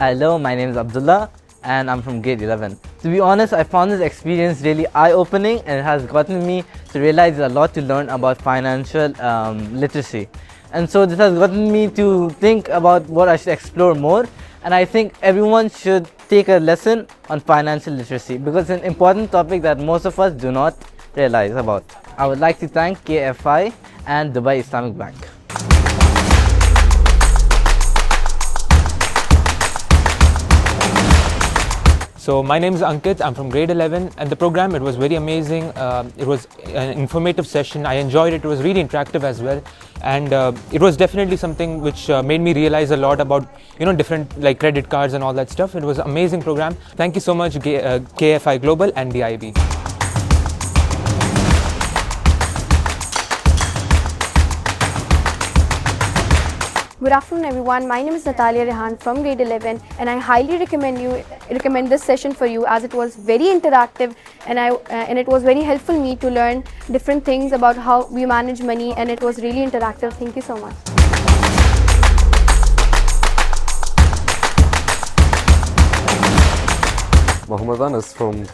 Hello, my name is Abdullah and I'm from grade 11. To be honest, I found this experience really eye-opening and it has gotten me to realize a lot to learn about financial literacy. And so this has gotten me to think about what I should explore more, and I think everyone should take a lesson on financial literacy because it's an important topic that most of us do not realize about. I would like to thank KFI and Dubai Islamic Bank. So my name is Ankit, I'm from grade 11, and the program, it was very amazing. It was an informative session. I enjoyed it. It was really interactive as well, and it was definitely something which made me realize a lot about different like credit cards and all that stuff. It was an amazing program. Thank you so much KFI Global and DIB. Good afternoon everyone, my name is Natalia Rehan from grade 11 and I highly recommend this session for you as it was very interactive and it was very helpful me to learn different things about how we manage money, and it was really interactive. Thank you so much. Mohammed Anas from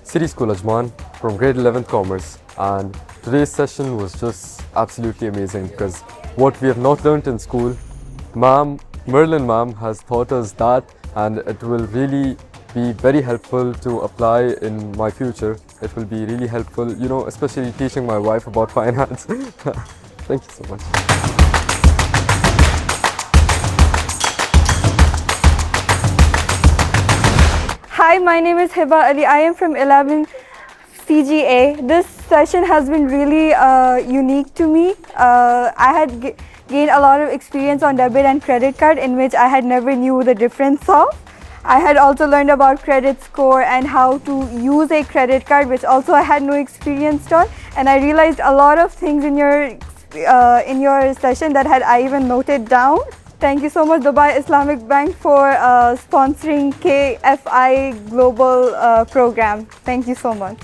City School Ajman from grade 11 Commerce, and today's session was just absolutely amazing because what we have not learnt in school, Merlin ma'am has taught us that, and it will really be very helpful to apply in my future. It will be really helpful, especially teaching my wife about finance. Thank you so much. Hi, my name is Hiba Ali. I am from 11 CGA. This session has been really unique to me. I had gained a lot of experience on debit and credit card in which I had never knew the difference of. I had also learned about credit score and how to use a credit card, which also I had no experience on. And I realized a lot of things in your session that I even noted down. Thank you so much Dubai Islamic Bank for sponsoring KFI Global program. Thank you so much.